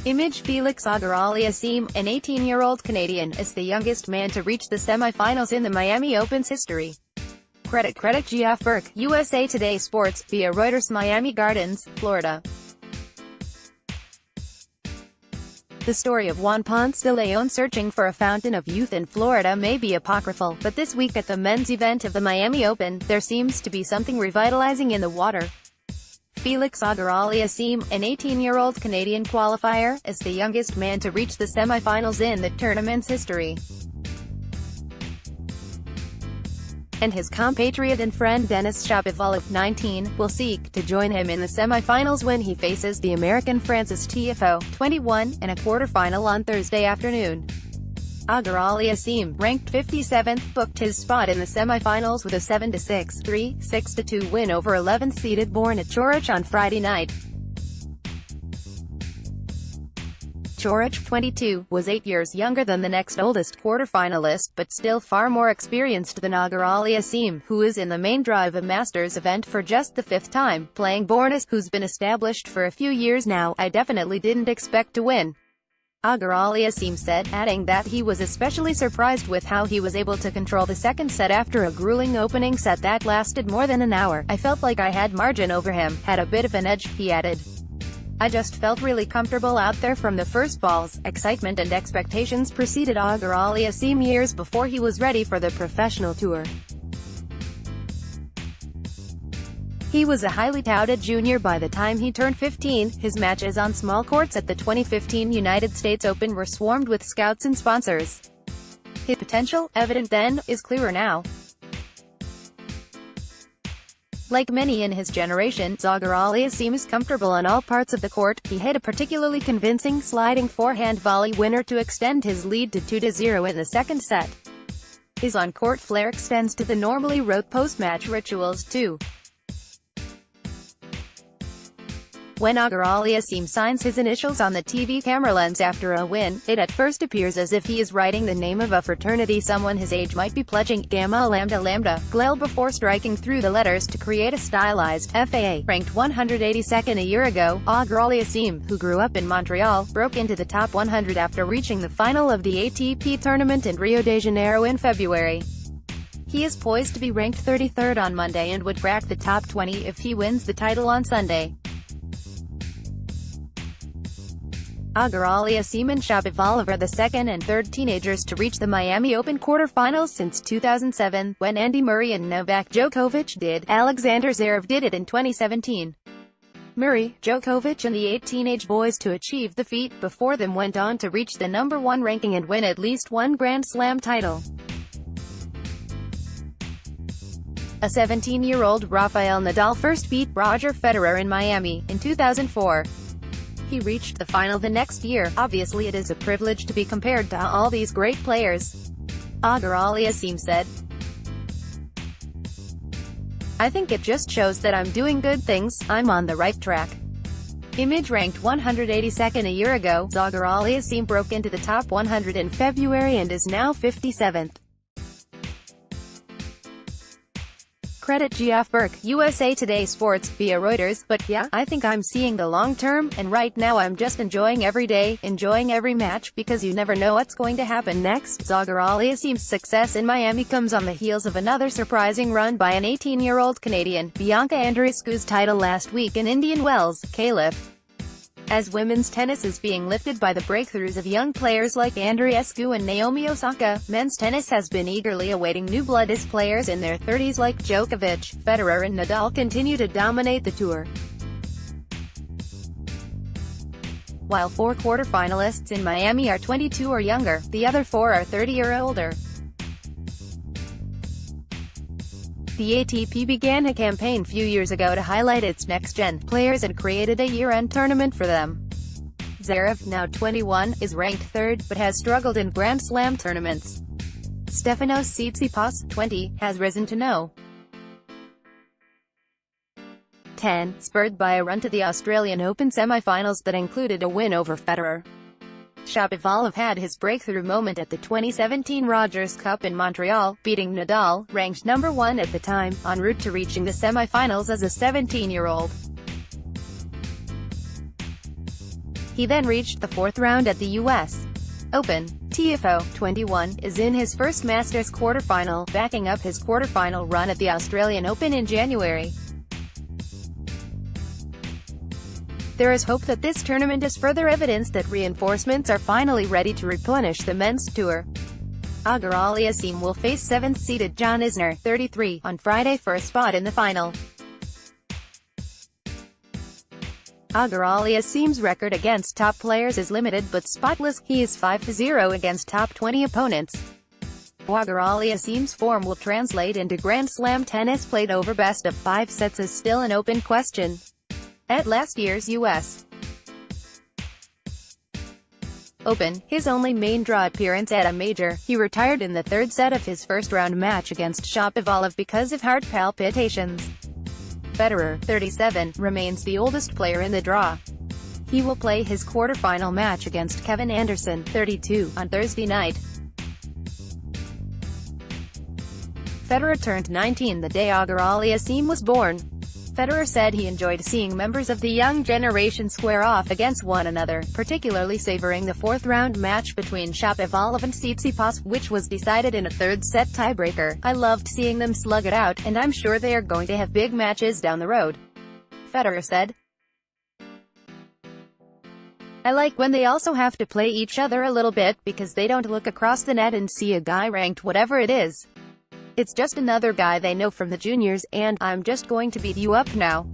ImageFelix Auger-Aliassime, an 18-year-old Canadian, is the youngest man to reach the semifinals in the Miami Open's history. CreditCreditGeoff Burke, USA Today Sports, via ReutersMIAMI Gardens, Florida. The story of Juan Ponce de León searching for a fountain of youth in Florida may be apocryphal, but this week at the men's event of the Miami Open, there seems to be something revitalizing in the water. Felix Auger-Aliassime, an 18-year-old Canadian qualifier, is the youngest man to reach the semifinals in the tournament's history. And his compatriot and friend Denis Shapovalov, 19, will seek to join him in the semifinals when he faces the American Francis Tiafoe, 21, in a quarterfinal on Thursday afternoon. Auger-Aliassime, ranked 57th, booked his spot in the semifinals with a 7-6, 3, 6-2 win over 11th-seeded Born at Chorich on Friday night. Chorich, 22, was 8 years younger than the next oldest quarterfinalist, but still far more experienced than Auger-Aliassime, who is in the main drive a Masters event for just the 5th time, playing Bornas, who's been established for a few years now. "I definitely didn't expect to win," Auger-Aliassime said, adding that he was especially surprised with how he was able to control the second set after a grueling opening set that lasted more than an hour. "I felt like I had margin over him, had a bit of an edge," he added. "I just felt really comfortable out there from the first balls." Excitement and expectations preceded Auger-Aliassime years before he was ready for the professional tour. He was a highly touted junior by the time he turned 15. His matches on small courts at the 2015 United States Open were swarmed with scouts and sponsors. His potential, evident then, is clearer now. Like many in his generation, Auger-Aliassime is comfortable on all parts of the court. He hit a particularly convincing sliding forehand volley winner to extend his lead to 2-0 in the second set. His on-court flair extends to the normally rote post-match rituals too. When Auger-Aliassime signs his initials on the TV camera lens after a win, it at first appears as if he is writing the name of a fraternity someone his age might be pledging, Gamma Lambda Lambda, GLEL, before striking through the letters to create a stylized FAA. Ranked 182nd a year ago, Auger-Aliassime, who grew up in Montreal, broke into the top 100 after reaching the final of the ATP tournament in Rio de Janeiro in February. He is poised to be ranked 33rd on Monday and would crack the top 20 if he wins the title on Sunday. Auger-Aliassime and Shapovalov are the second and third teenagers to reach the Miami Open quarterfinals since 2007, when Andy Murray and Novak Djokovic did. Alexander Zverev did it in 2017. Murray, Djokovic and the 8 teenage boys to achieve the feat before them went on to reach the #1 ranking and win at least one Grand Slam title. A 17-year-old Rafael Nadal first beat Roger Federer in Miami, in 2004. He reached the final the next year. "Obviously it is a privilege to be compared to all these great players," Auger-Aliassime said. "I think it just shows that I'm doing good things, I'm on the right track." Image ranked 182nd a year ago, Auger-Aliassime broke into the top 100 in February and is now 57th. CreditCreditGeoff Burke, USA Today Sports, via Reuters. "But yeah, I think I'm seeing the long term, and right now I'm just enjoying every day, enjoying every match, because you never know what's going to happen next." Auger-Aliassime's success in Miami comes on the heels of another surprising run by an 18-year-old Canadian, Bianca Andreescu's title last week in Indian Wells, Calif. As women's tennis is being lifted by the breakthroughs of young players like Andreescu and Naomi Osaka, men's tennis has been eagerly awaiting new blood as players in their 30s like Djokovic, Federer and Nadal continue to dominate the tour. While 4 quarterfinalists in Miami are 22 or younger, the other 4 are 30 or older. The ATP began a campaign few years ago to highlight its next-gen players and created a year-end tournament for them. Zverev, now 21, is ranked 3rd, but has struggled in Grand Slam tournaments. Stefanos Tsitsipas, 20, has risen to no. 10, spurred by a run to the Australian Open semi-finals that included a win over Federer. Shapovalov had his breakthrough moment at the 2017 Rogers Cup in Montreal, beating Nadal, ranked #1 at the time, en route to reaching the semi-finals as a 17-year-old. He then reached the fourth round at the U.S. Open. TFO, 21, is in his first Masters quarterfinal, backing up his quarterfinal run at the Australian Open in January. There is hope that this tournament is further evidence that reinforcements are finally ready to replenish the men's tour. Auger-Aliassime will face 7th-seeded John Isner, 33, on Friday for a spot in the final. Auger-Aliassime's record against top players is limited but spotless. He is 5-0 against top 20 opponents. Auger-Aliassime's form will translate into Grand Slam tennis played over best-of-5 sets is still an open question. At last year's U.S. Open, his only main draw appearance at a major, he retired in the third set of his first-round match against Shapovalov because of heart palpitations. Federer, 37, remains the oldest player in the draw. He will play his quarterfinal match against Kevin Anderson, 32, on Thursday night. Federer turned 19 the day Auger-Aliassime was born. Federer said he enjoyed seeing members of the young generation square off against one another, particularly savoring the fourth-round match between Shapovalov and Tsitsipas, which was decided in a third-set tiebreaker. I loved seeing them slug it out, and I'm sure they are going to have big matches down the road. Federer said. I like when they also have to play each other a little bit, because they don't look across the net and see a guy ranked whatever it is. It's just another guy they know from the juniors, and I'm just going to beat you up now.